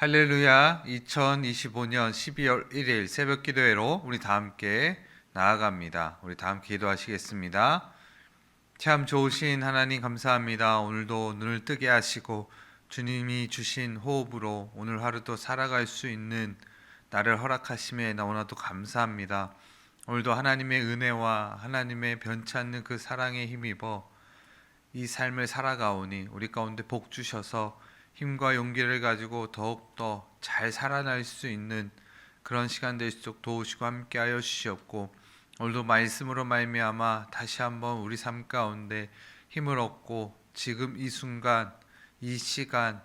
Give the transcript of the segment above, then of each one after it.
할렐루야. 2025년 12월 1일 새벽 기도회로 우리 다 함께 나아갑니다. 우리 다 함께 기도하시겠습니다. 참 좋으신 하나님 감사합니다. 오늘도 눈을 뜨게 하시고 주님이 주신 호흡으로 오늘 하루도 살아갈 수 있는 나를 허락하심에 너무나도 감사합니다. 오늘도 하나님의 은혜와 하나님의 변치 않는 그 사랑에 힘입어 이 삶을 살아가오니 우리 가운데 복 주셔서 힘과 용기를 가지고 더욱더 잘 살아날 수 있는 그런 시간 될 수 있도록 도우시고 함께하여 주시옵고, 오늘도 말씀으로 말미암아 다시 한번 우리 삶 가운데 힘을 얻고 지금 이 순간 이 시간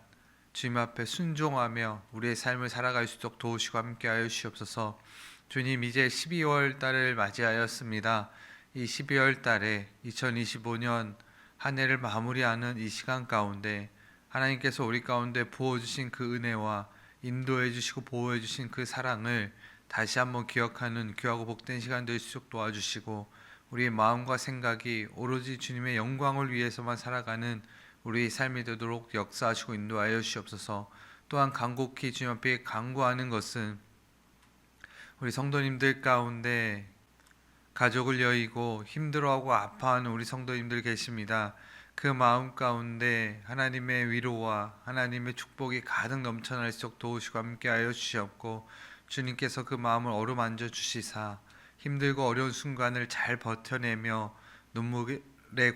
주님 앞에 순종하며 우리의 삶을 살아갈 수 있도록 도우시고 함께하여 주시옵소서. 주님, 이제 12월 달을 맞이하였습니다. 이 12월 달에 2025년 한 해를 마무리하는 이 시간 가운데 하나님께서 우리 가운데 부어주신 그 은혜와 인도해 주시고 보호해 주신 그 사랑을 다시 한번 기억하는 귀하고 복된 시간 될 수 있도록 도와주시고, 우리의 마음과 생각이 오로지 주님의 영광을 위해서만 살아가는 우리의 삶이 되도록 역사하시고 인도하여 주시옵소서. 또한 간곡히 주님 앞에 간구하는 것은 우리 성도님들 가운데 가족을 여의고 힘들어하고 아파하는 우리 성도님들 계십니다. 그 마음 가운데 하나님의 위로와 하나님의 축복이 가득 넘쳐날 수 있도록 도우시고 함께하여 주시옵고, 주님께서 그 마음을 어루만져 주시사 힘들고 어려운 순간을 잘 버텨내며 눈물의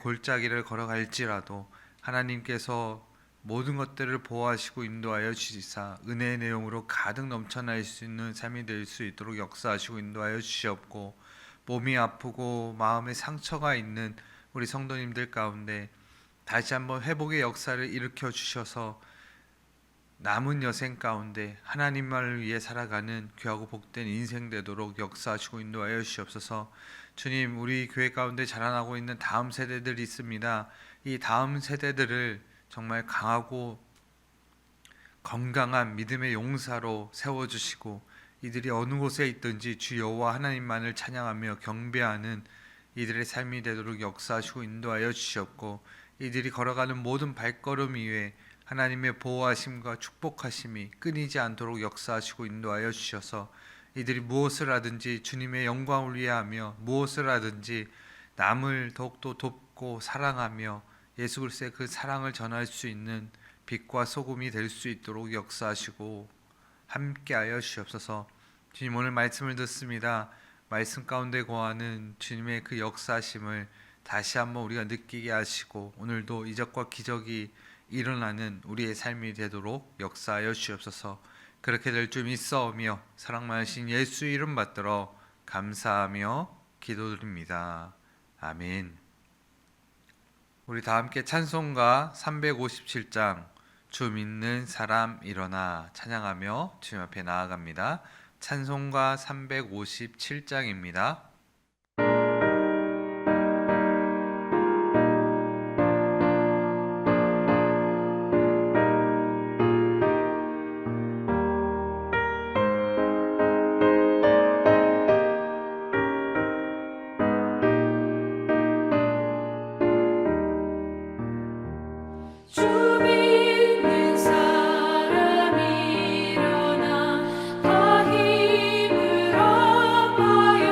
골짜기를 걸어갈지라도 하나님께서 모든 것들을 보호하시고 인도하여 주시사 은혜의 내용으로 가득 넘쳐날 수 있는 삶이 될 수 있도록 역사하시고 인도하여 주시옵고, 몸이 아프고 마음에 상처가 있는 우리 성도님들 가운데 다시 한번 회복의 역사를 일으켜 주셔서 남은 여생 가운데 하나님만을 위해 살아가는 귀하고 복된 인생 되도록 역사하시고 인도하여 주시옵소서. 주님, 우리 교회 가운데 자라나고 있는 다음 세대들이 있습니다. 이 다음 세대들을 정말 강하고 건강한 믿음의 용사로 세워주시고, 이들이 어느 곳에 있든지 주 여호와 하나님만을 찬양하며 경배하는 이들의 삶이 되도록 역사하시고 인도하여 주시옵고, 이들이 걸어가는 모든 발걸음 위에 하나님의 보호하심과 축복하심이 끊이지 않도록 역사하시고 인도하여 주셔서 이들이 무엇을 하든지 주님의 영광을 위하며 무엇을 하든지 남을 더욱더 돕고 사랑하며 예수 그리스도의 그 사랑을 전할 수 있는 빛과 소금이 될 수 있도록 역사하시고 함께하여 주시옵소서. 주님, 오늘 말씀을 듣습니다. 말씀 가운데 거하는 주님의 그 역사심을 다시 한번 우리가 느끼게 하시고, 오늘도 이적과 기적이 일어나는 우리의 삶이 되도록 역사하여 주시옵소서. 그렇게 될 줄 믿사오며 사랑 많으신 예수 이름 받들어 감사하며 기도드립니다. 아멘. 우리 다 함께 찬송가 357장 주 믿는 사람 일어나 찬양하며 주님 앞에 나아갑니다. 찬송가 357장입니다. 다 힘을 얻어요.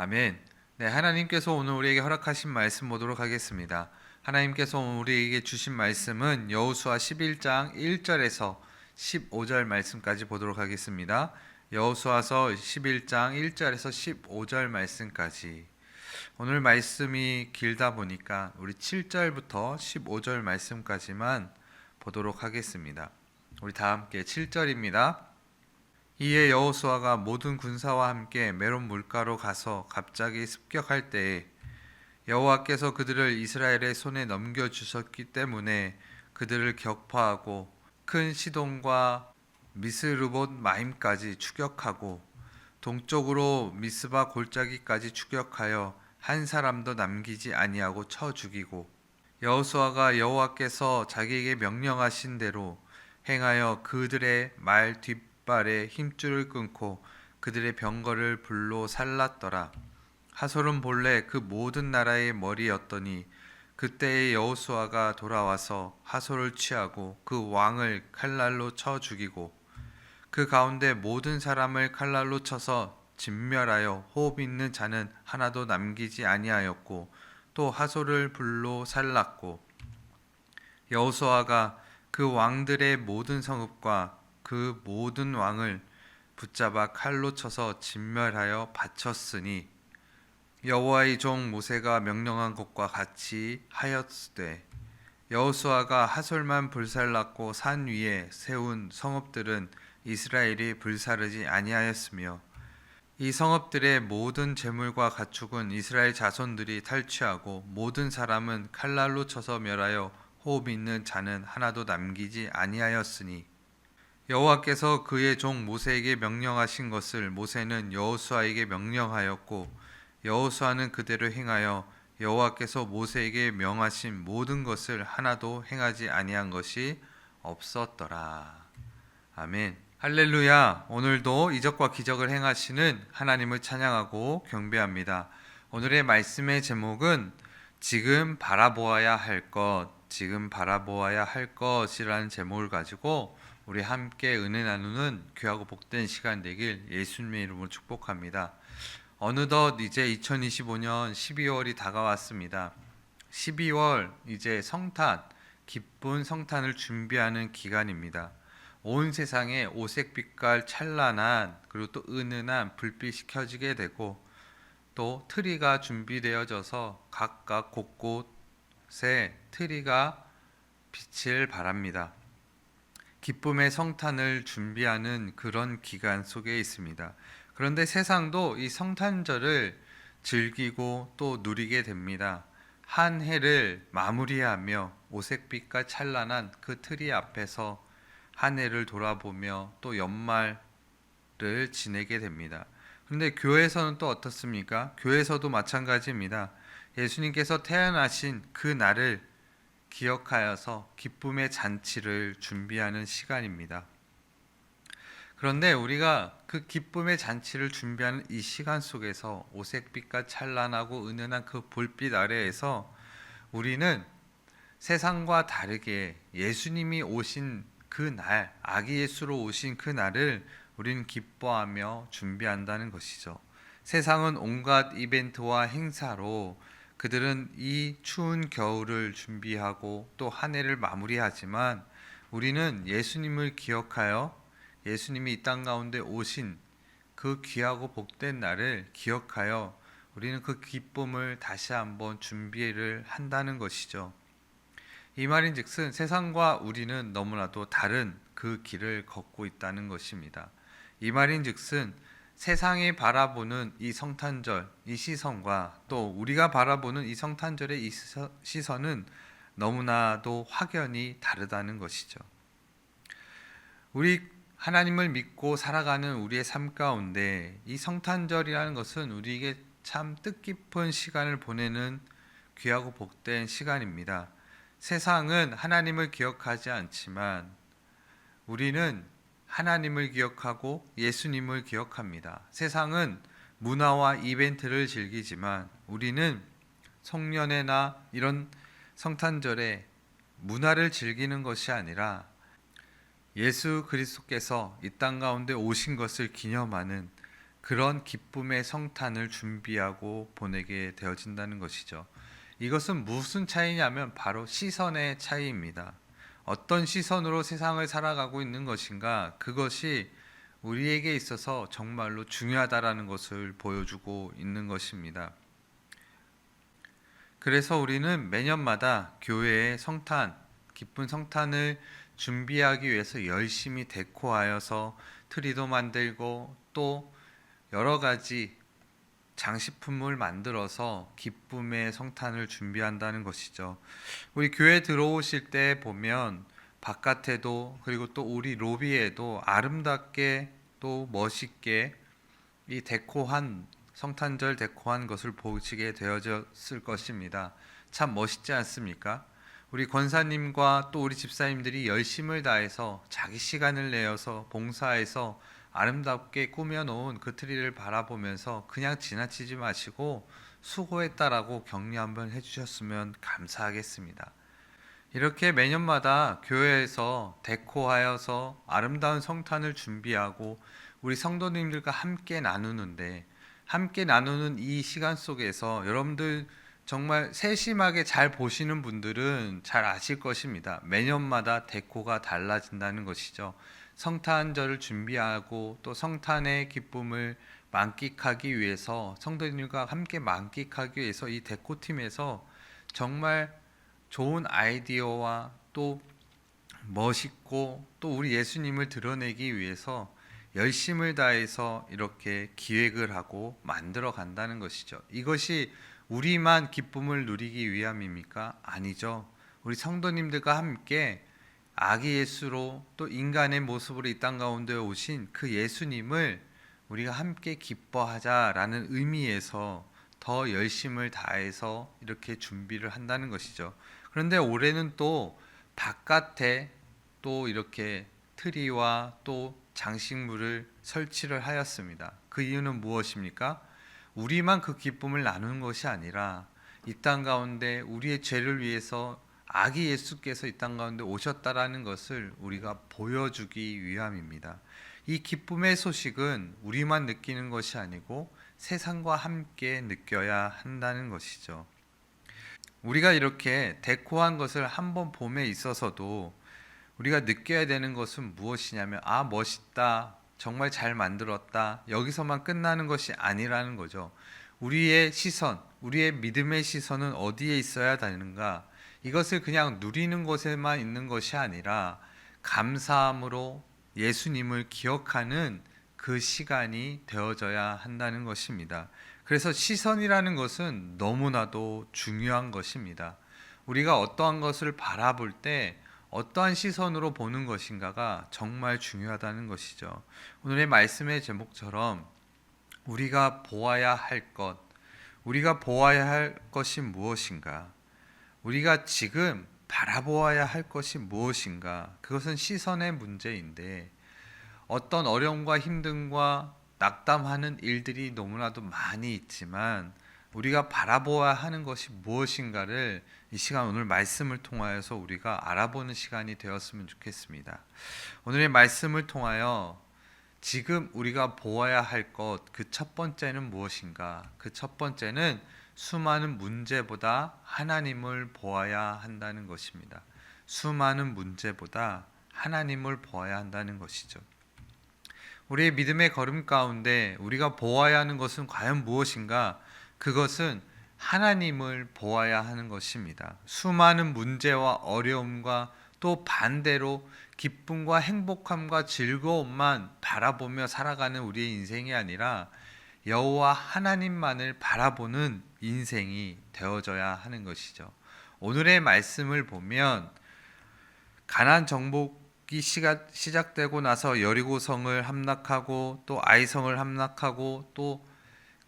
아멘. 네, 하나님께서 오늘 우리에게 허락하신 말씀 보도록 하겠습니다. 하나님께서 오늘 우리에게 주신 말씀은 여호수아 11장 1절에서 15절 말씀까지 보도록 하겠습니다. 여호수아서 11장 1절에서 15절 말씀까지. 오늘 말씀이 길다 보니까 우리 7절부터 15절 말씀까지만 보도록 하겠습니다. 우리 다 함께 7절입니다. 이에 여호수아가 모든 군사와 함께 메론 물가로 가서 갑자기 습격할 때에 여호와께서 그들을 이스라엘의 손에 넘겨주셨기 때문에 그들을 격파하고 큰 시돈과 미스르봇 마임까지 추격하고 동쪽으로 미스바 골짜기까지 추격하여 한 사람도 남기지 아니하고 쳐 죽이고 여호수아가 여호와께서 자기에게 명령하신 대로 행하여 그들의 말 뒷발에 힘줄을 끊고 그들의 병거를 불로 살랐더라. 하솔은 본래 그 모든 나라의 머리였더니 그때의 여호수아가 돌아와서 하솔을 취하고 그 왕을 칼날로 쳐 죽이고 그 가운데 모든 사람을 칼날로 쳐서 진멸하여 호흡 있는 자는 하나도 남기지 아니하였고 또 하솔을 불로 살랐고 여호수아가 그 왕들의 모든 성읍과 그 모든 왕을 붙잡아 칼로 쳐서 진멸하여 바쳤으니 여호와의 종 모세가 명령한 것과 같이 하였으되 여호수아가 하솔만 불살랐고 산 위에 세운 성읍들은 이스라엘이 불사르지 아니하였으며 이 성읍들의 모든 재물과 가축은 이스라엘 자손들이 탈취하고 모든 사람은 칼날로 쳐서 멸하여 호흡 있는 자는 하나도 남기지 아니하였으니 여호와께서 그의 종 모세에게 명령하신 것을 모세는 여호수아에게 명령하였고 여호수아는 그대로 행하여 여호와께서 모세에게 명하신 모든 것을 하나도 행하지 아니한 것이 없었더라. 아멘. 할렐루야. 오늘도 이적과 기적을 행하시는 하나님을 찬양하고 경배합니다. 오늘의 말씀의 제목은 지금 바라보아야 할 것, 지금 바라보아야 할 것이라는 제목을 가지고 우리 함께 은혜 나누는 귀하고 복된 시간 되길 예수님의 이름으로 축복합니다. 어느덧 이제 2025년 12월이 다가왔습니다. 12월 이제 성탄, 기쁜 성탄을 준비하는 기간입니다. 온 세상에 오색빛깔 찬란한 그리고 또 은은한 불빛이 켜지게 되고 또 트리가 준비되어져서 각각 곳곳에 트리가 빛을 발합니다. 기쁨의 성탄을 준비하는 그런 기간 속에 있습니다. 그런데 세상도 이 성탄절을 즐기고 또 누리게 됩니다. 한 해를 마무리하며 오색빛과 찬란한 그 트리 앞에서 한 해를 돌아보며 또 연말을 지내게 됩니다. 그런데 교회에서는 또 어떻습니까? 교회에서도 마찬가지입니다. 예수님께서 태어나신 그 날을 기억하여서 기쁨의 잔치를 준비하는 시간입니다. 그런데 우리가 그 기쁨의 잔치를 준비하는 이 시간 속에서 오색빛과 찬란하고 은은한 그 볼빛 아래에서 우리는 세상과 다르게 예수님이 오신 그 날, 아기 예수로 오신 그 날을 우리는 기뻐하며 준비한다는 것이죠. 세상은 온갖 이벤트와 행사로 그들은 이 추운 겨울을 준비하고 또 한 해를 마무리하지만 우리는 예수님을 기억하여 예수님이 이 땅 가운데 오신 그 귀하고 복된 날을 기억하여 우리는 그 기쁨을 다시 한번 준비를 한다는 것이죠. 이 말인즉슨 세상과 우리는 너무나도 다른 그 길을 걷고 있다는 것입니다. 이 말인즉슨 세상이 바라보는 이 성탄절, 이 시선과 또 우리가 바라보는 이 성탄절의 이 시선은 너무나도 확연히 다르다는 것이죠. 우리 하나님을 믿고 살아가는 우리의 삶 가운데 이 성탄절이라는 것은 우리에게 참 뜻깊은 시간을 보내는 귀하고 복된 시간입니다. 세상은 하나님을 기억하지 않지만 우리는 하나님을 기억하고 예수님을 기억합니다. 세상은 문화와 이벤트를 즐기지만 우리는 송년회나 이런 성탄절에 문화를 즐기는 것이 아니라 예수 그리스도께서 이 땅 가운데 오신 것을 기념하는 그런 기쁨의 성탄을 준비하고 보내게 되어진다는 것이죠. 이것은 무슨 차이냐면 바로 시선의 차이입니다. 어떤 시선으로 세상을 살아가고 있는 것인가, 그것이 우리에게 있어서 정말로 중요하다라는 것을 보여주고 있는 것입니다. 그래서 우리는 매년마다 교회의 성탄, 기쁜 성탄을 준비하기 위해서 열심히 데코하여서 트리도 만들고 또 여러 가지 장식품을 만들어서 기쁨의 성탄을 준비한다는 것이죠. 우리 교회 들어오실 때 보면 바깥에도 그리고 또 우리 로비에도 아름답게 또 멋있게 이 데코한 성탄절 데코한 것을 보시게 되어졌을 것입니다. 참 멋있지 않습니까? 우리 권사님과 또 우리 집사님들이 열심을 다해서 자기 시간을 내어서 봉사해서 아름답게 꾸며놓은 그 트리를 바라보면서 그냥 지나치지 마시고 수고했다라고 격려 한번 해주셨으면 감사하겠습니다. 이렇게 매년마다 교회에서 데코하여서 아름다운 성탄을 준비하고 우리 성도님들과 함께 나누는데, 함께 나누는 이 시간 속에서 여러분들 정말 세심하게 잘 보시는 분들은 잘 아실 것입니다. 매년마다 데코가 달라진다는 것이죠. 성탄절을 준비하고 또 성탄의 기쁨을 만끽하기 위해서, 성도님과 함께 만끽하기 위해서 이 데코팀에서 정말 좋은 아이디어와 또 멋있고 또 우리 예수님을 드러내기 위해서 열심을 다해서 이렇게 기획을 하고 만들어 간다는 것이죠. 이것이 우리만 기쁨을 누리기 위함입니까? 아니죠. 우리 성도님들과 함께 아기 예수로 또 인간의 모습으로 이 땅 가운데 오신 그 예수님을 우리가 함께 기뻐하자라는 의미에서 더 열심을 다해서 이렇게 준비를 한다는 것이죠. 그런데 올해는 또 바깥에 또 이렇게 트리와 또 장식물을 설치를 하였습니다. 그 이유는 무엇입니까? 우리만 그 기쁨을 나누는 것이 아니라 이 땅 가운데 우리의 죄를 위해서 아기 예수께서 이 땅 가운데 오셨다라는 것을 우리가 보여주기 위함입니다. 이 기쁨의 소식은 우리만 느끼는 것이 아니고 세상과 함께 느껴야 한다는 것이죠. 우리가 이렇게 데코한 것을 한번 봄에 있어서도 우리가 느껴야 되는 것은 무엇이냐면, 아, 멋있다, 정말 잘 만들었다, 여기서만 끝나는 것이 아니라는 거죠. 우리의 시선, 우리의 믿음의 시선은 어디에 있어야 되는가? 이것을 그냥 누리는 곳에만 있는 것이 아니라 감사함으로 예수님을 기억하는 그 시간이 되어져야 한다는 것입니다. 그래서 시선이라는 것은 너무나도 중요한 것입니다. 우리가 어떠한 것을 바라볼 때 어떠한 시선으로 보는 것인가가 정말 중요하다는 것이죠. 오늘의 말씀의 제목처럼 우리가 보아야 할 것, 우리가 보아야 할 것이 무엇인가, 우리가 지금 바라보아야 할 것이 무엇인가, 그것은 시선의 문제인데, 어떤 어려움과 힘듦과 낙담하는 일들이 너무나도 많이 있지만 우리가 바라보아야 하는 것이 무엇인가를 이 시간 오늘 말씀을 통하여서 우리가 알아보는 시간이 되었으면 좋겠습니다. 오늘의 말씀을 통하여 지금 우리가 보아야 할 것, 그 첫 번째는 무엇인가? 그 첫 번째는 수많은 문제보다 하나님을 보아야 한다는 것입니다. 수많은 문제보다 하나님을 보아야 한다는 것이죠. 우리의 믿음의 걸음 가운데 우리가 보아야 하는 것은 과연 무엇인가? 그것은 하나님을 보아야 하는 것입니다. 수많은 문제와 어려움과 또 반대로 기쁨과 행복함과 즐거움만 바라보며 살아가는 우리의 인생이 아니라 여호와 하나님만을 바라보는 인생이 되어져야 하는 것이죠. 오늘의 말씀을 보면 가나안 정복이 시작되고 나서 여리고성을 함락하고 또 아이성을 함락하고 또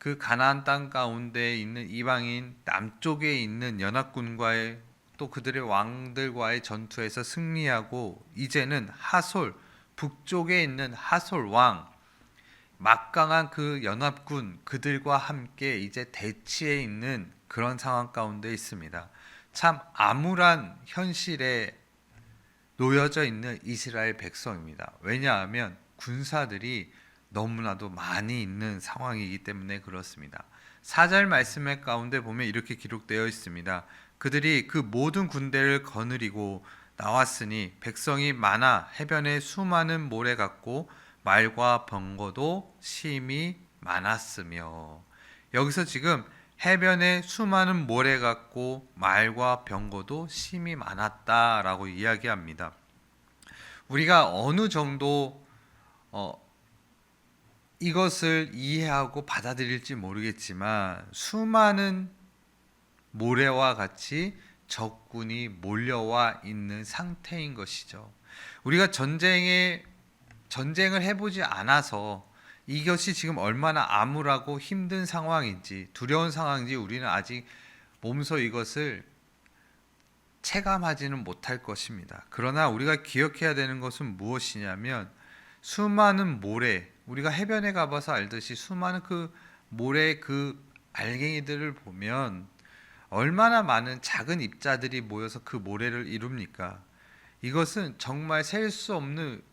그 가나안 땅 가운데 있는 이방인 남쪽에 있는 연합군과의 또 그들의 왕들과의 전투에서 승리하고 이제는 하솔, 북쪽에 있는 하솔 왕, 막강한 그 연합군 그들과 함께 이제 대치해 있는 그런 상황 가운데 있습니다. 참 암울한 현실에 놓여져 있는 이스라엘 백성입니다. 왜냐하면 군사들이 너무나도 많이 있는 상황이기 때문에 그렇습니다. 4절 말씀의 가운데 보면 이렇게 기록되어 있습니다. 그들이 그 모든 군대를 거느리고 나왔으니 백성이 많아 해변에 수많은 모래 같고 말과 병거도 심히 많았으며, 여기서 지금 해변에 수많은 모래 같고 말과 병거도 심히 많았다라고 이야기합니다. 우리가 어느 정도 이것을 이해하고 받아들일지 모르겠지만 수많은 모래와 같이 적군이 몰려와 있는 상태인 것이죠. 우리가 전쟁을 해보지 않아서 이것이 지금 얼마나 암울하고 힘든 상황인지, 두려운 상황인지 우리는 아직 몸소 이것을 체감하지는 못할 것입니다. 그러나 우리가 기억해야 되는 것은 무엇이냐면, 수많은 모래, 우리가 해변에 가봐서 알듯이 수많은 그 모래, 그 알갱이들을 보면 얼마나 많은 작은 입자들이 모여서 그 모래를 이룹니까? 이것은 정말 셀 수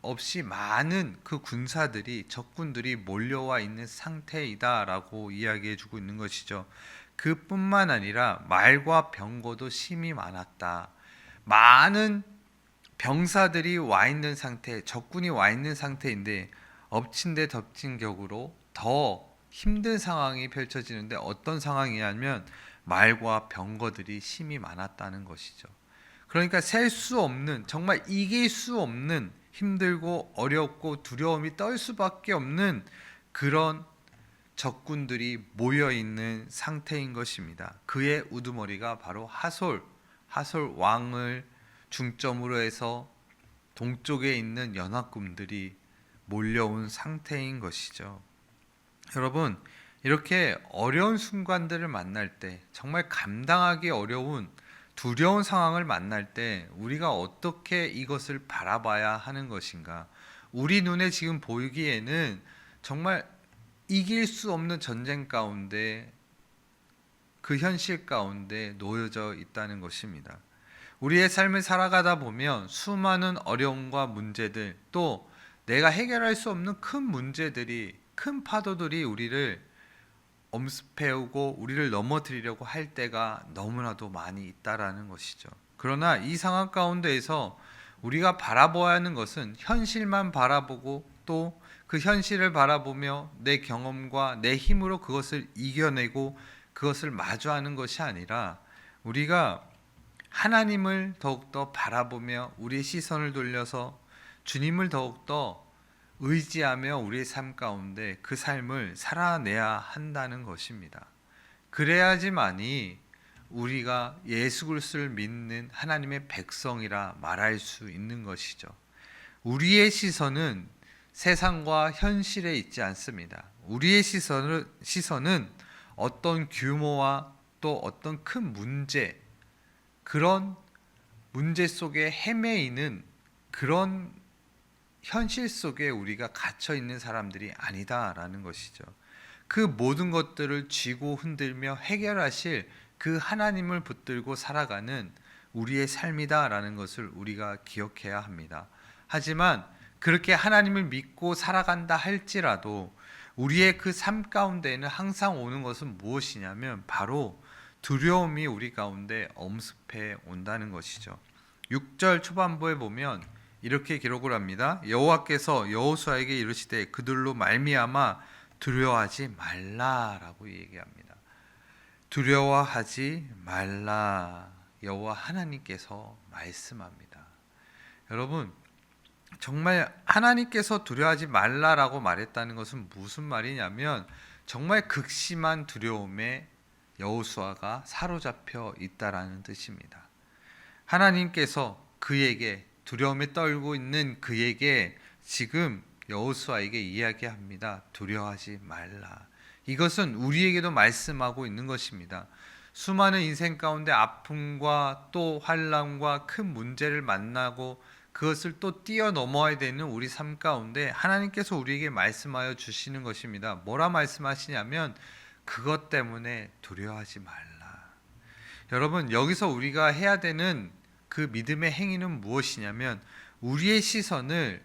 없이 많은 그 군사들이, 적군들이 몰려와 있는 상태이다라고 이야기해주고 있는 것이죠. 그뿐만 아니라 말과 병거도 심히 많았다. 많은 병사들이 와 있는 상태, 적군이 와 있는 상태인데 엎친 데 덮친 격으로 더 힘든 상황이 펼쳐지는데, 어떤 상황이냐면 말과 병거들이 심히 많았다는 것이죠. 그러니까 셀 수 없는, 정말 이길 수 없는, 힘들고 어렵고 두려움이 떨 수밖에 없는 그런 적군들이 모여 있는 상태인 것입니다. 그의 우두머리가 바로 하솔 왕을 중점으로 해서 동쪽에 있는 연합군들이 몰려온 상태인 것이죠. 여러분, 이렇게 어려운 순간들을 만날 때, 정말 감당하기 어려운 두려운 상황을 만날 때 우리가 어떻게 이것을 바라봐야 하는 것인가? 우리 눈에 지금 보이기에는 정말 이길 수 없는 전쟁 가운데, 그 현실 가운데 놓여져 있다는 것입니다. 우리의 삶을 살아가다 보면 수많은 어려움과 문제들, 또 내가 해결할 수 없는 큰 문제들이, 큰 파도들이 우리를 엄습해오고 우리를 넘어뜨리려고 할 때가 너무나도 많이 있다라는 것이죠. 그러나 이 상황 가운데에서 우리가 바라봐야 하는 것은 현실만 바라보고, 또 그 현실을 바라보며 내 경험과 내 힘으로 그것을 이겨내고 그것을 마주하는 것이 아니라, 우리가 하나님을 더욱더 바라보며 우리의 시선을 돌려서 주님을 더욱더 의지하며 우리의 삶 가운데 그 삶을 살아내야 한다는 것입니다. 그래야지만이 우리가 예수 그리스도를 믿는 하나님의 백성이라 말할 수 있는 것이죠. 우리의 시선은 세상과 현실에 있지 않습니다. 우리의 시선은 어떤 규모와 또 어떤 큰 문제, 그런 문제 속에 헤매이는 그런 현실 속에 우리가 갇혀 있는 사람들이 아니다라는 것이죠. 그 모든 것들을 쥐고 흔들며 해결하실 그 하나님을 붙들고 살아가는 우리의 삶이다라는 것을 우리가 기억해야 합니다. 하지만 그렇게 하나님을 믿고 살아간다 할지라도 우리의 그 삶 가운데에는 항상 오는 것은 무엇이냐면 바로 두려움이 우리 가운데 엄습해 온다는 것이죠. 6절 초반부에 보면 이렇게 기록을 합니다. 여호와께서 여호수아에게 이르시되 그들로 말미암아 두려워하지 말라라고 얘기합니다. 두려워하지 말라. 여호와 하나님께서 말씀합니다. 여러분, 정말 하나님께서 두려워하지 말라라고 말했다는 것은 무슨 말이냐면, 정말 극심한 두려움에 여호수아가 사로잡혀 있다라는 뜻입니다. 하나님께서 그에게, 두려움에 떨고 있는 그에게 지금 여호수아에게 이야기합니다. 두려워하지 말라. 이것은 우리에게도 말씀하고 있는 것입니다. 수많은 인생 가운데 아픔과 또 환난과 큰 문제를 만나고 그것을 또 뛰어넘어야 되는 우리 삶 가운데 하나님께서 우리에게 말씀하여 주시는 것입니다. 뭐라 말씀하시냐면 그것 때문에 두려워하지 말라. 여러분, 여기서 우리가 해야 되는 그 믿음의 행위는 무엇이냐면, 우리의 시선을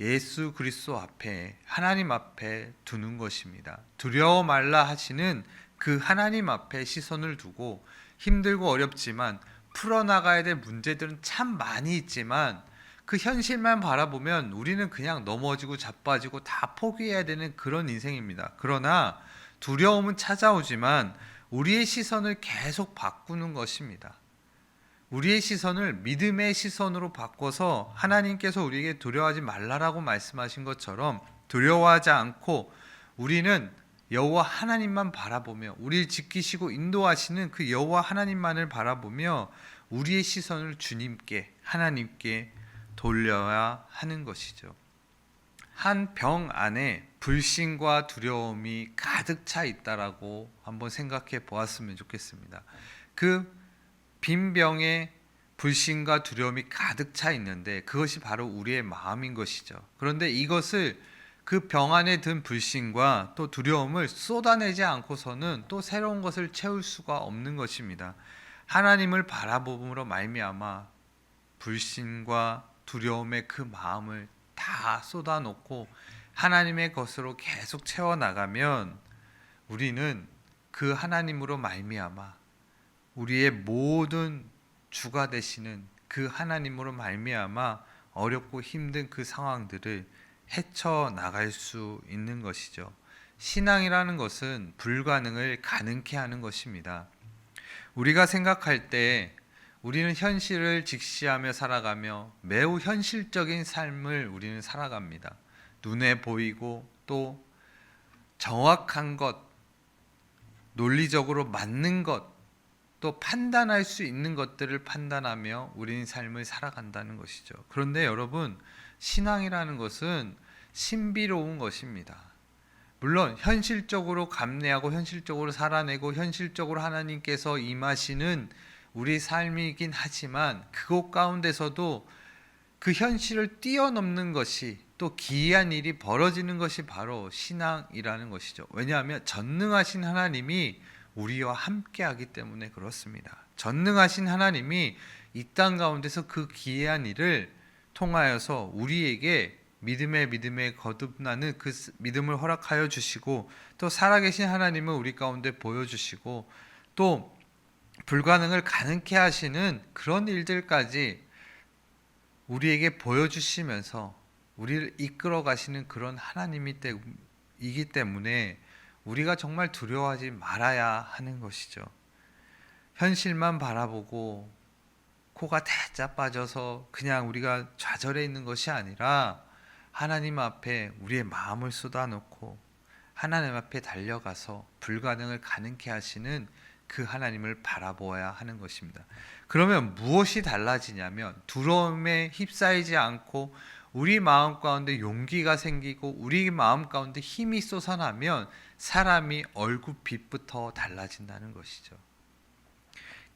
예수 그리스도 앞에 하나님 앞에 두는 것입니다. 두려워 말라 하시는 그 하나님 앞에 시선을 두고 힘들고 어렵지만 풀어나가야 될 문제들은 참 많이 있지만 그 현실만 바라보면 우리는 그냥 넘어지고 자빠지고 다 포기해야 되는 그런 인생입니다. 그러나 두려움은 찾아오지만 우리의 시선을 계속 바꾸는 것입니다. 우리의 시선을 믿음의 시선으로 바꿔서 하나님께서 우리에게 두려워하지 말라라고 말씀하신 것처럼 두려워하지 않고 우리는 여호와 하나님만 바라보며 우리를 지키시고 인도하시는 그 여호와 하나님만을 바라보며 우리의 시선을 주님께 하나님께 돌려야 하는 것이죠. 한 병 안에 불신과 두려움이 가득 차 있다라고 한번 생각해 보았으면 좋겠습니다. 그 빈 병에 불신과 두려움이 가득 차 있는데 그것이 바로 우리의 마음인 것이죠. 그런데 이것을 그 병 안에 든 불신과 또 두려움을 쏟아내지 않고서는 또 새로운 것을 채울 수가 없는 것입니다. 하나님을 바라봄으로 말미암아 불신과 두려움의 그 마음을 다 쏟아놓고 하나님의 것으로 계속 채워나가면 우리는 그 하나님으로 말미암아 우리의 모든 주가 되시는 그 하나님으로 말미암아 어렵고 힘든 그 상황들을 헤쳐나갈 수 있는 것이죠. 신앙이라는 것은 불가능을 가능케 하는 것입니다. 우리가 생각할 때 우리는 현실을 직시하며 살아가며 매우 현실적인 삶을 우리는 살아갑니다. 눈에 보이고 또 정확한 것, 논리적으로 맞는 것, 또 판단할 수 있는 것들을 판단하며 우리는 삶을 살아간다는 것이죠. 그런데 여러분, 신앙이라는 것은 신비로운 것입니다. 물론 현실적으로 감내하고 현실적으로 살아내고 현실적으로 하나님께서 임하시는 우리 삶이긴 하지만 그것 가운데서도 그 현실을 뛰어넘는 것이 또 기이한 일이 벌어지는 것이 바로 신앙이라는 것이죠. 왜냐하면 전능하신 하나님이 우리와 함께하기 때문에 그렇습니다. 전능하신 하나님이 이 땅 가운데서 그 기이한 일을 통하여서 우리에게 믿음에 거듭나는 그 믿음을 허락하여 주시고 또 살아계신 하나님을 우리 가운데 보여주시고 또 불가능을 가능케 하시는 그런 일들까지 우리에게 보여주시면서 우리를 이끌어 가시는 그런 하나님이기 때문에 우리가 정말 두려워하지 말아야 하는 것이죠. 현실만 바라보고 코가 대짜 빠져서 그냥 우리가 좌절해 있는 것이 아니라 하나님 앞에 우리의 마음을 쏟아놓고 하나님 앞에 달려가서 불가능을 가능케 하시는 그 하나님을 바라보아야 하는 것입니다. 그러면 무엇이 달라지냐면 두려움에 휩싸이지 않고 우리 마음 가운데 용기가 생기고 우리 마음 가운데 힘이 솟아나면 사람이 얼굴빛부터 달라진다는 것이죠.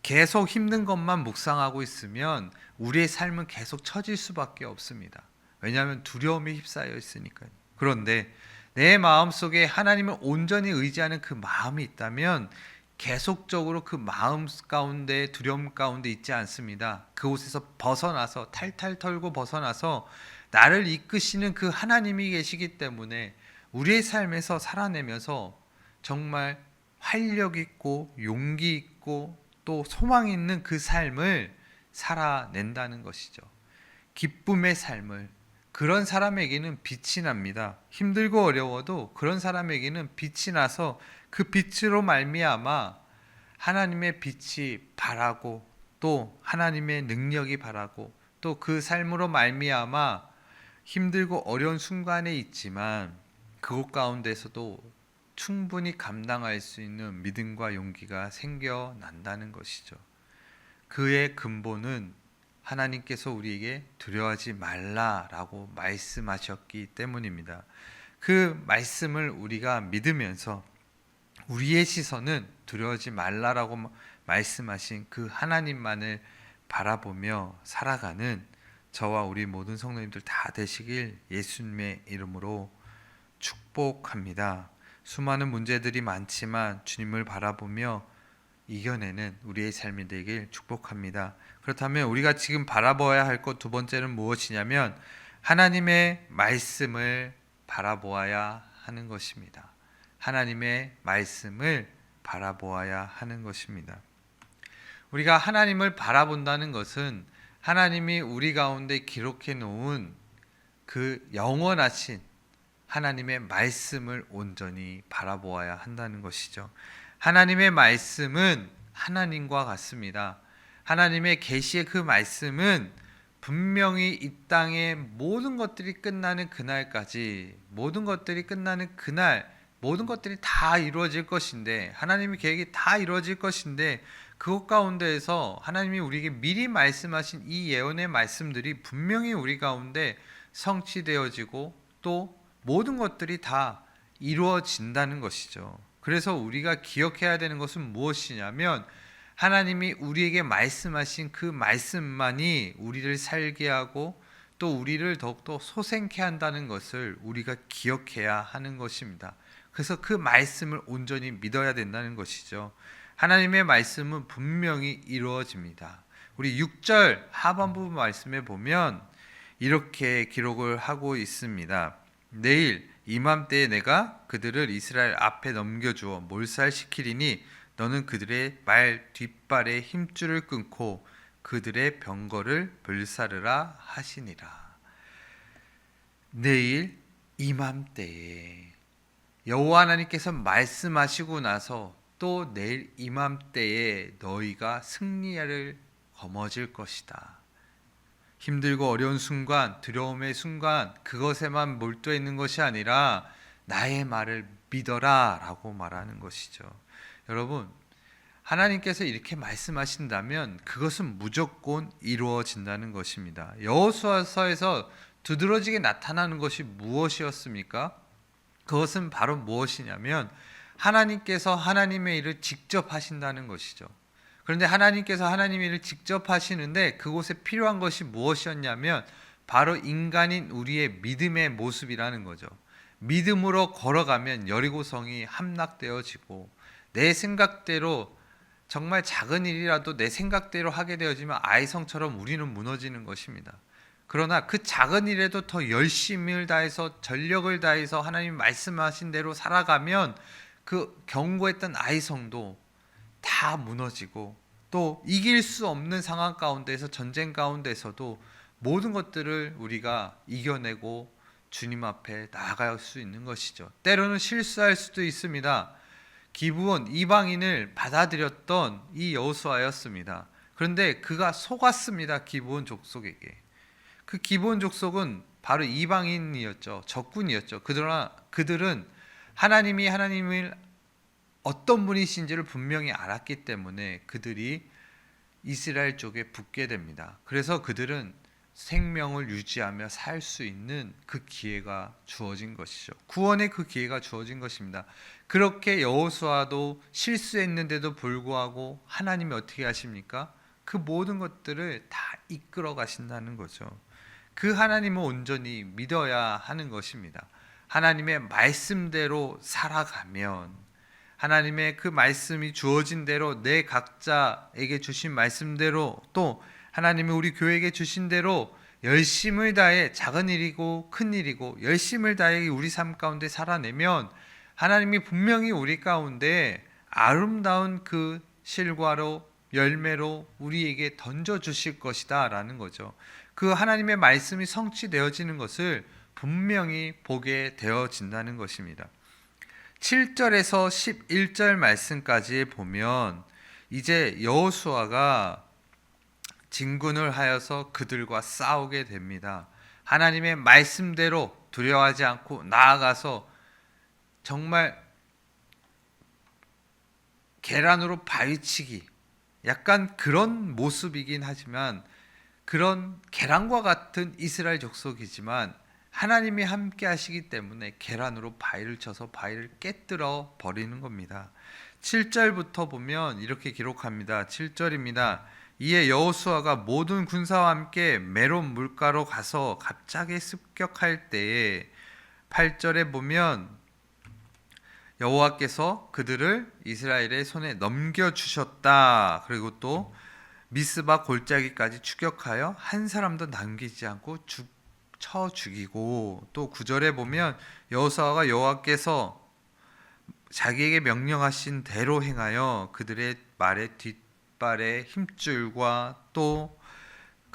계속 힘든 것만 묵상하고 있으면 우리의 삶은 계속 처질 수밖에 없습니다. 왜냐하면 두려움에 휩싸여 있으니까요. 그런데 내 마음속에 하나님을 온전히 의지하는 그 마음이 있다면 계속적으로 그 마음 가운데 두려움 가운데 있지 않습니다. 그곳에서 벗어나서 탈탈 털고 벗어나서 나를 이끄시는 그 하나님이 계시기 때문에 우리의 삶에서 살아내면서 정말 활력 있고 용기 있고 또 소망 있는 그 삶을 살아낸다는 것이죠. 기쁨의 삶을 그런 사람에게는 빛이 납니다. 힘들고 어려워도 그런 사람에게는 빛이 나서 그 빛으로 말미암아 하나님의 빛이 발하고 또 하나님의 능력이 발하고 또 그 삶으로 말미암아 힘들고 어려운 순간에 있지만 그곳 가운데서도 충분히 감당할 수 있는 믿음과 용기가 생겨난다는 것이죠. 그의 근본은 하나님께서 우리에게 두려워하지 말라라고 말씀하셨기 때문입니다. 그 말씀을 우리가 믿으면서 우리의 시선은 두려워하지 말라라고 말씀하신 그 하나님만을 바라보며 살아가는 저와 우리 모든 성도님들 다 되시길 예수님의 이름으로 축복합니다. 수많은 문제들이 많지만 주님을 바라보며 이겨내는 우리의 삶이 되길 축복합니다. 그렇다면 우리가 지금 바라봐야 할 것 두 번째는 무엇이냐면 하나님의 말씀을 바라보아야 하는 것입니다. 하나님의 말씀을 바라보아야 하는 것입니다. 우리가 하나님을 바라본다는 것은 하나님이 우리 가운데 기록해 놓은 그 영원하신 하나님의 말씀을 온전히 바라보아야 한다는 것이죠. 하나님의 말씀은 하나님과 같습니다. 하나님의 계시의 그 말씀은 분명히 이 땅의 모든 것들이 끝나는 그날까지, 모든 것들이 끝나는 그날, 모든 것들이 다 이루어질 것인데, 하나님의 계획이 다 이루어질 것인데, 그것 가운데에서 하나님이 우리에게 미리 말씀하신 이 예언의 말씀들이 분명히 우리 가운데 성취되어지고 또 모든 것들이 다 이루어진다는 것이죠. 그래서 우리가 기억해야 되는 것은 무엇이냐면, 하나님이 우리에게 말씀하신 그 말씀만이 우리를 살게 하고 또 우리를 더욱더 소생케 한다는 것을 우리가 기억해야 하는 것입니다. 그래서 그 말씀을 온전히 믿어야 된다는 것이죠. 하나님의 말씀은 분명히 이루어집니다. 우리 6절 하반부 말씀에 보면 이렇게 기록을 하고 있습니다. 내일 이맘때에 내가 그들을 이스라엘 앞에 넘겨주어 몰살시키리니 너는 그들의 말 뒷발에 힘줄을 끊고 그들의 병거를 불사르라 하시니라. 내일 이맘때에 여호와 하나님께서 말씀하시고 나서 또 내일 이맘때에 너희가 승리를 거머쥘 것이다. 힘들고 어려운 순간, 두려움의 순간 그것에만 몰두해 있는 것이 아니라 나의 말을 믿어라 라고 말하는 것이죠. 여러분, 하나님께서 이렇게 말씀하신다면 그것은 무조건 이루어진다는 것입니다. 여호수아서에서 두드러지게 나타나는 것이 무엇이었습니까? 그것은 바로 무엇이냐면 하나님께서 하나님의 일을 직접 하신다는 것이죠. 그런데 하나님께서 하나님의 일을 직접 하시는데 그곳에 필요한 것이 무엇이었냐면 바로 인간인 우리의 믿음의 모습이라는 거죠. 믿음으로 걸어가면 여리고성이 함락되어지고 내 생각대로 정말 작은 일이라도 내 생각대로 하게 되어지면 아이성처럼 우리는 무너지는 것입니다. 그러나 그 작은 일에도 더 열심을 다해서 전력을 다해서 하나님 말씀하신 대로 살아가면 그 견고했던 아이성도 다 무너지고 또 이길 수 없는 상황 가운데서 전쟁 가운데서도 모든 것들을 우리가 이겨내고 주님 앞에 나아갈 수 있는 것이죠. 때로는 실수할 수도 있습니다. 기브온 이방인을 받아들였던 이 여호수아였습니다. 그런데 그가 속았습니다. 기브온 족속에게. 그 기브온 족속은 바로 이방인이었죠. 적군이었죠. 그러나 그들은 하나님을 어떤 분이신지를 분명히 알았기 때문에 그들이 이스라엘 쪽에 붙게 됩니다. 그래서 그들은 생명을 유지하며 살 수 있는 그 기회가 주어진 것이죠. 구원의 그 기회가 주어진 것입니다. 그렇게 여호수아도 실수했는데도 불구하고 하나님이 어떻게 하십니까? 그 모든 것들을 다 이끌어 가신다는 거죠. 그 하나님을 온전히 믿어야 하는 것입니다. 하나님의 말씀대로 살아가면 하나님의 그 말씀이 주어진 대로 내 각자에게 주신 말씀대로 또 하나님이 우리 교회에게 주신 대로 열심을 다해 작은 일이고 큰 일이고 열심을 다해 우리 삶 가운데 살아내면 하나님이 분명히 우리 가운데 아름다운 그 실과로 열매로 우리에게 던져주실 것이다 라는 거죠. 그 하나님의 말씀이 성취되어지는 것을 분명히 보게 되어진다는 것입니다. 7절에서 11절 말씀까지 보면 이제 여호수아가 진군을 하여서 그들과 싸우게 됩니다. 하나님의 말씀대로 두려워하지 않고 나아가서 정말 계란으로 바위치기 약간 그런 모습이긴 하지만 그런 계란과 같은 이스라엘 족속이지만 하나님이 함께 하시기 때문에 계란으로 바위를 쳐서 바위를 깨뜨려 버리는 겁니다. 7절부터 보면 이렇게 기록합니다. 7절입니다. 이에 여호수아가 모든 군사와 함께 메론 물가로 가서 갑자기 습격할 때에 8절에 보면 여호와께서 그들을 이스라엘의 손에 넘겨주셨다. 그리고 또 미스바 골짜기까지 추격하여 한 사람도 남기지 않고 쳐 죽이고, 또 9절에 보면 여호수아가 여호와께서 자기에게 명령하신 대로 행하여 그들의 말의 뒷발의 힘줄과 또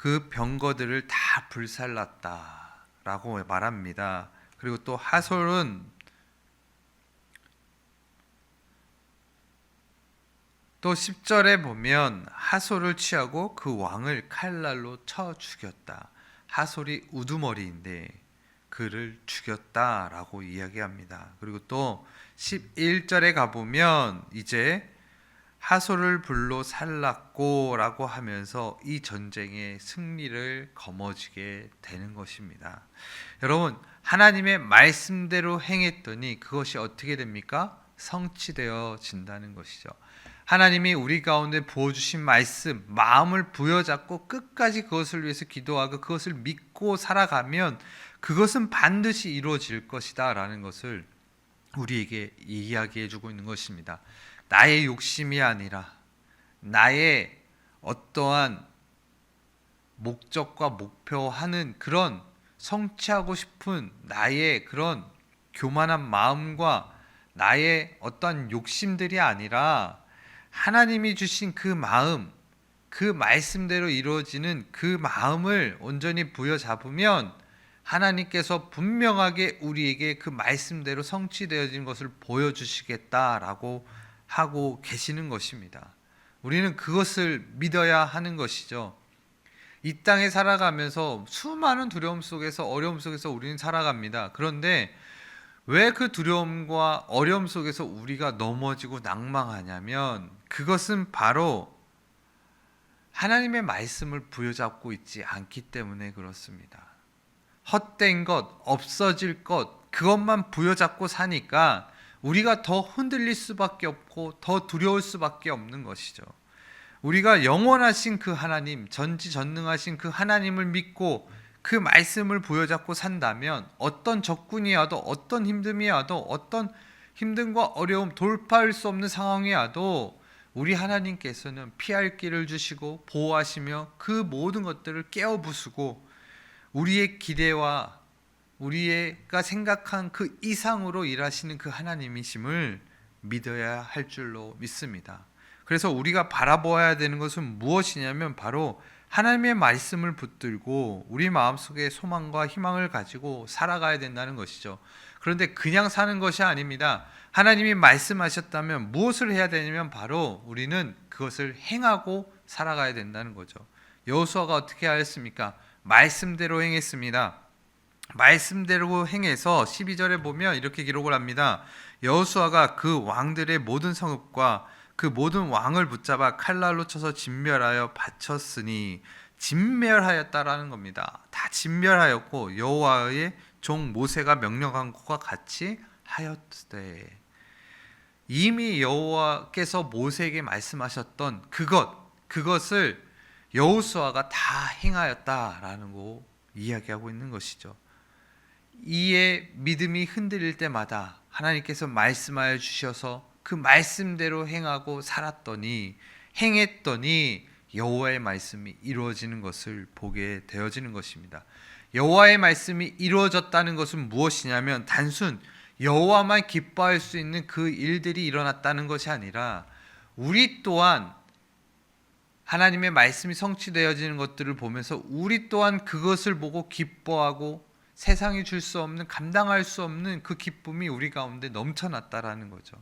그 병거들을 다 불살랐다라고 말합니다. 그리고 또 하솔은 또 10절에 보면 하솔을 취하고 그 왕을 칼날로 쳐 죽였다. 하솔이 우두머리인데 그를 죽였다라고 이야기합니다. 그리고 또 11절에 가보면 이제 하솔을 불로 살랐고 라고 하면서 이 전쟁의 승리를 거머쥐게 되는 것입니다. 여러분, 하나님의 말씀대로 행했더니 그것이 어떻게 됩니까? 성취되어진다는 것이죠. 하나님이 우리 가운데 부어주신 말씀, 마음을 부여잡고 끝까지 그것을 위해서 기도하고 그것을 믿고 살아가면 그것은 반드시 이루어질 것이다 라는 것을 우리에게 이야기해 주고 있는 것입니다. 나의 욕심이 아니라 나의 어떠한 목적과 목표하는 그런 성취하고 싶은 나의 그런 교만한 마음과 나의 어떠한 욕심들이 아니라 하나님이 주신 그 마음, 그 말씀대로 이루어지는 그 마음을 온전히 부여잡으면 하나님께서 분명하게 우리에게 그 말씀대로 성취되어진 것을 보여주시겠다라고 하고 계시는 것입니다. 우리는 그것을 믿어야 하는 것이죠. 이 땅에 살아가면서 수많은 두려움 속에서 어려움 속에서 우리는 살아갑니다. 그런데 왜 그 두려움과 어려움 속에서 우리가 넘어지고 낭망하냐면 그것은 바로 하나님의 말씀을 부여잡고 있지 않기 때문에 그렇습니다. 헛된 것, 없어질 것, 그것만 부여잡고 사니까 우리가 더 흔들릴 수밖에 없고 더 두려울 수밖에 없는 것이죠. 우리가 영원하신 그 하나님, 전지전능하신 그 하나님을 믿고 그 말씀을 부여잡고 산다면 어떤 적군이 와도 어떤 힘듦이 와도 어떤 힘듦과 어려움, 돌파할 수 없는 상황이 와도 우리 하나님께서는 피할 길을 주시고 보호하시며 그 모든 것들을 깨어 부수고 우리의 기대와 우리가 생각한 그 이상으로 일하시는 그 하나님이심을 믿어야 할 줄로 믿습니다. 그래서 우리가 바라보아야 되는 것은 무엇이냐면 바로 하나님의 말씀을 붙들고 우리 마음속에 소망과 희망을 가지고 살아가야 된다는 것이죠. 그런데 그냥 사는 것이 아닙니다. 하나님이 말씀하셨다면 무엇을 해야 되냐면 바로 우리는 그것을 행하고 살아가야 된다는 거죠. 여호수아가 어떻게 하였습니까? 말씀대로 행했습니다. 말씀대로 행해서 12절에 보면 이렇게 기록을 합니다. 여호수아가 그 왕들의 모든 성읍과 그 모든 왕을 붙잡아 칼날로 쳐서 진멸하여 바쳤으니, 진멸하였다라는 겁니다. 다 진멸하였고 여호와의 종 모세가 명령한 것과 같이 하였되, 이미 여호와께서 모세에게 말씀하셨던 그것을 여호수아가 다 행하였다라는 거 이야기하고 있는 것이죠. 이에 믿음이 흔들릴 때마다 하나님께서 말씀하여 주셔서 그 말씀대로 행하고 살았더니, 행했더니 여호와의 말씀이 이루어지는 것을 보게 되어지는 것입니다. 여호와의 말씀이 이루어졌다는 것은 무엇이냐면 단순 여호와만 기뻐할 수 있는 그 일들이 일어났다는 것이 아니라 우리 또한 하나님의 말씀이 성취되어지는 것들을 보면서 우리 또한 그것을 보고 기뻐하고 세상이 줄 수 없는, 감당할 수 없는 그 기쁨이 우리 가운데 넘쳐났다라는 거죠.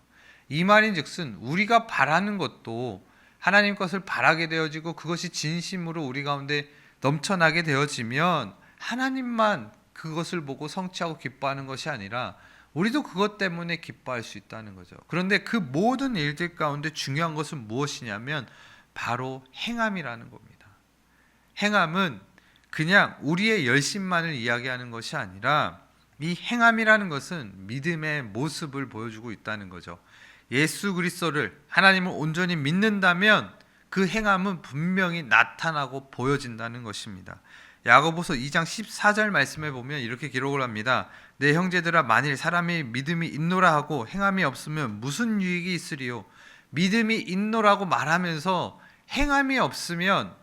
이 말인즉슨 우리가 바라는 것도 하나님 것을 바라게 되어지고 그것이 진심으로 우리 가운데 넘쳐나게 되어지면 하나님만 그것을 보고 성취하고 기뻐하는 것이 아니라 우리도 그것 때문에 기뻐할 수 있다는 거죠. 그런데 그 모든 일들 가운데 중요한 것은 무엇이냐면 바로 행함이라는 겁니다. 행함은 그냥 우리의 열심만을 이야기하는 것이 아니라 이 행함이라는 것은 믿음의 모습을 보여주고 있다는 거죠. 예수 그리스도를, 하나님을 온전히 믿는다면 그 행함은 분명히 나타나고 보여진다는 것입니다. 야고보서 2장 14절 말씀에 보면 이렇게 기록을 합니다. 내 형제들아, 만일 사람이 믿음이 있노라 하고 행함이 없으면 무슨 유익이 있으리요? 믿음이 있노라고 말하면서 행함이 없으면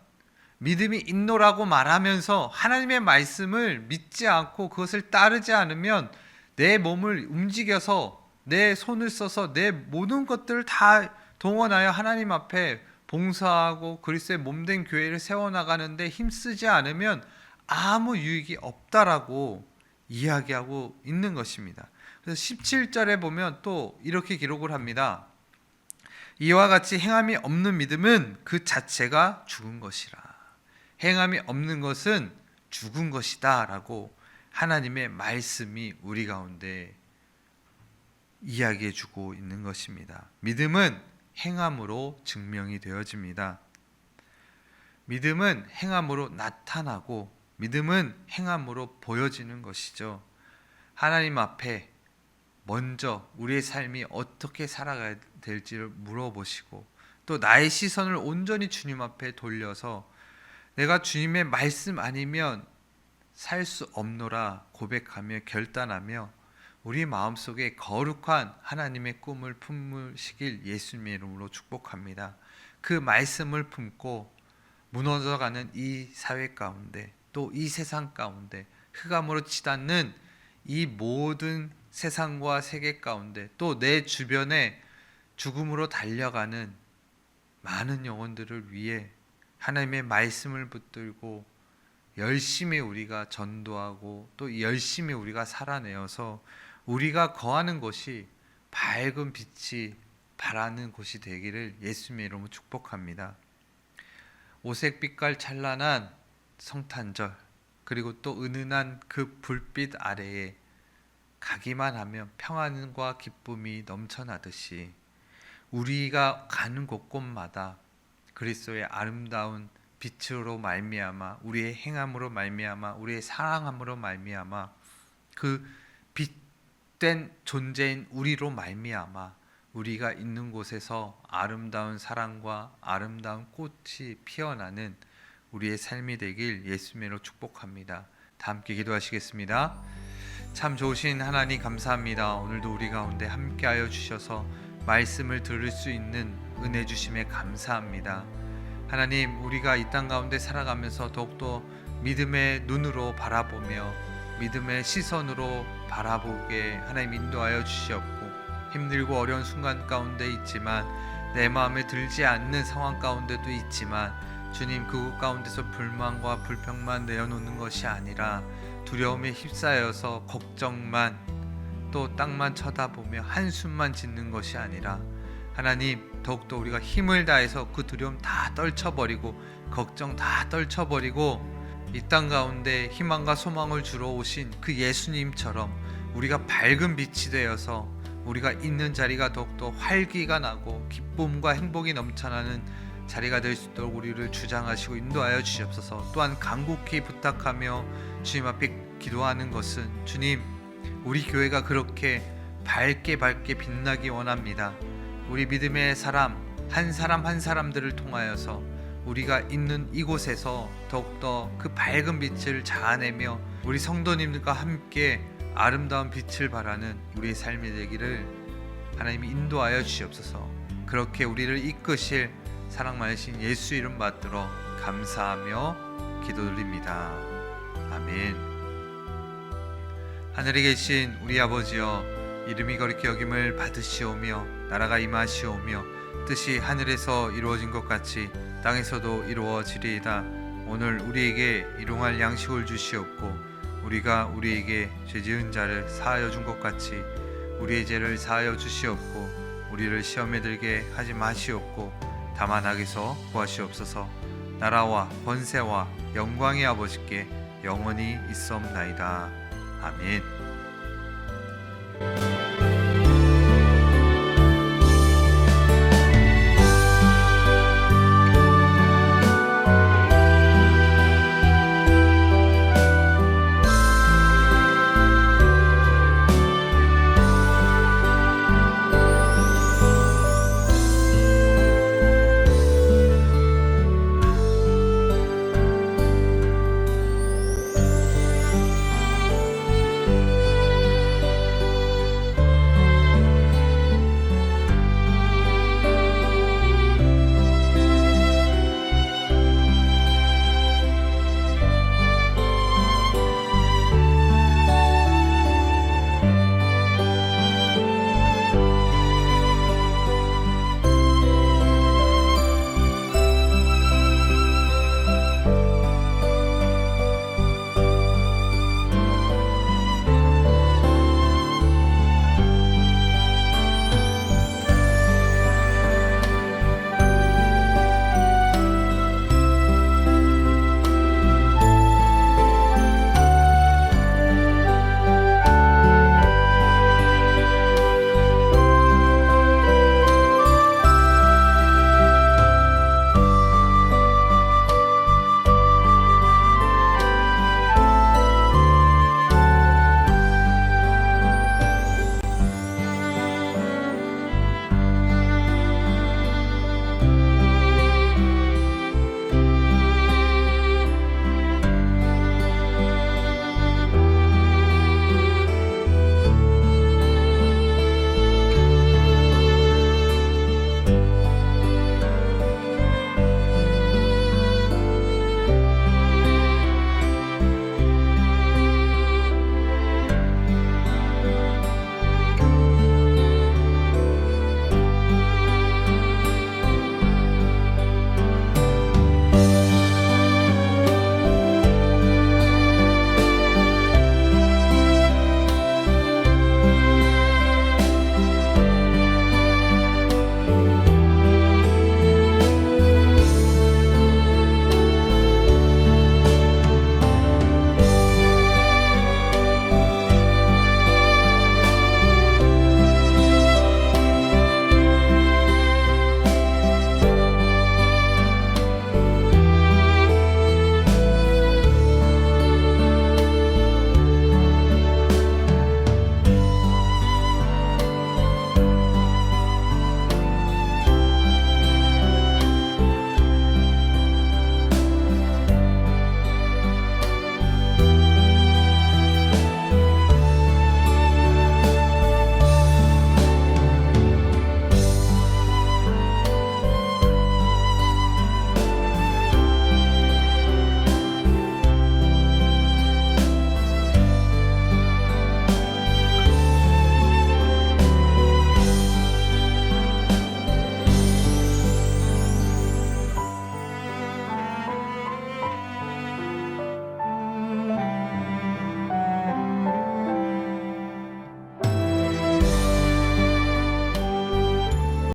믿음이 있노라고 말하면서 하나님의 말씀을 믿지 않고 그것을 따르지 않으면 내 몸을 움직여서 내 손을 써서 내 모든 것들을 다 동원하여 하나님 앞에 봉사하고 그리스도의 몸된 교회를 세워나가는데 힘쓰지 않으면 아무 유익이 없다라고 이야기하고 있는 것입니다. 그래서 17절에 보면 또 이렇게 기록을 합니다. 이와 같이 행함이 없는 믿음은 그 자체가 죽은 것이라. 행함이 없는 것은 죽은 것이다 라고 하나님의 말씀이 우리 가운데 이야기해 주고 있는 것입니다. 믿음은 행함으로 증명이 되어집니다. 믿음은 행함으로 나타나고 믿음은 행함으로 보여지는 것이죠. 하나님 앞에 먼저 우리의 삶이 어떻게 살아가야 될지를 물어보시고 또 나의 시선을 온전히 주님 앞에 돌려서 내가 주님의 말씀 아니면 살 수 없노라 고백하며 결단하며 우리 마음속에 거룩한 하나님의 꿈을 품으시길 예수님의 이름으로 축복합니다. 그 말씀을 품고 무너져가는 이 사회 가운데 또 이 세상 가운데 흑암으로 치닫는 이 모든 세상과 세계 가운데 또 내 주변에 죽음으로 달려가는 많은 영혼들을 위해 하나님의 말씀을 붙들고 열심히 우리가 전도하고 또 열심히 우리가 살아내어서 우리가 거하는 곳이 밝은 빛이 발하는 곳이 되기를 예수님의 이름으로 축복합니다. 오색빛깔 찬란한 성탄절 그리고 또 은은한 그 불빛 아래에 가기만 하면 평안과 기쁨이 넘쳐나듯이 우리가 가는 곳곳마다 그리스도의 아름다운 빛으로 말미암아 우리의 행함으로 말미암아 우리의 사랑함으로 말미암아 그 빛된 존재인 우리로 말미암아 우리가 있는 곳에서 아름다운 사랑과 아름다운 꽃이 피어나는 우리의 삶이 되길 예수님으로 축복합니다. 다 함께 기도하시겠습니다. 참 좋으신 하나님 감사합니다. 오늘도 우리 가운데 함께하여 주셔서 말씀을 들을 수 있는 은혜 주심에 감사합니다. 하나님, 우리가 이 땅 가운데 살아가면서 더욱더 믿음의 눈으로 바라보며 믿음의 시선으로 바라보게 하나님 인도하여 주시옵고 힘들고 어려운 순간 가운데 있지만 내 마음에 들지 않는 상황 가운데도 있지만 주님 그곳 가운데서 불만과 불평만 내어놓는 것이 아니라 두려움에 휩싸여서 걱정만 또 땅만 쳐다보며 한숨만 짓는 것이 아니라 하나님 더욱더 우리가 힘을 다해서 그 두려움 다 떨쳐버리고 걱정 다 떨쳐버리고 이 땅 가운데 희망과 소망을 주러 오신 그 예수님처럼 우리가 밝은 빛이 되어서 우리가 있는 자리가 더욱더 활기가 나고 기쁨과 행복이 넘쳐나는 자리가 될 수 있도록 우리를 주장하시고 인도하여 주시옵소서. 또한 간곡히 부탁하며 주님 앞에 기도하는 것은 주님 우리 교회가 그렇게 밝게 빛나기 원합니다. 우리 믿음의 사람 한 사람들을 통하여서 우리가 있는 이곳에서 더욱더 그 밝은 빛을 자아내며 우리 성도님들과 함께 아름다운 빛을 발하는 우리의 삶이 되기를 하나님이 인도하여 주시옵소서. 그렇게 우리를 이끄실 사랑 많으신 예수 이름 받들어 감사하며 기도드립니다. 아멘. 하늘에 계신 우리 아버지여, 이름이 거룩히 여김을 받으시오며 나라가 임하시오며 뜻이 하늘에서 이루어진 것 같이 땅에서도 이루어지리이다. 오늘 우리에게 일용할 양식을 주시옵고 우리가 우리에게 죄 지은 자를 사하여 준 것 같이 우리의 죄를 사하여 주시옵고 우리를 시험에 들게 하지 마시옵고 다만 악에서 구하시옵소서. 나라와 권세와 영광의 아버지께 영원히 있사옵나이다. 아멘.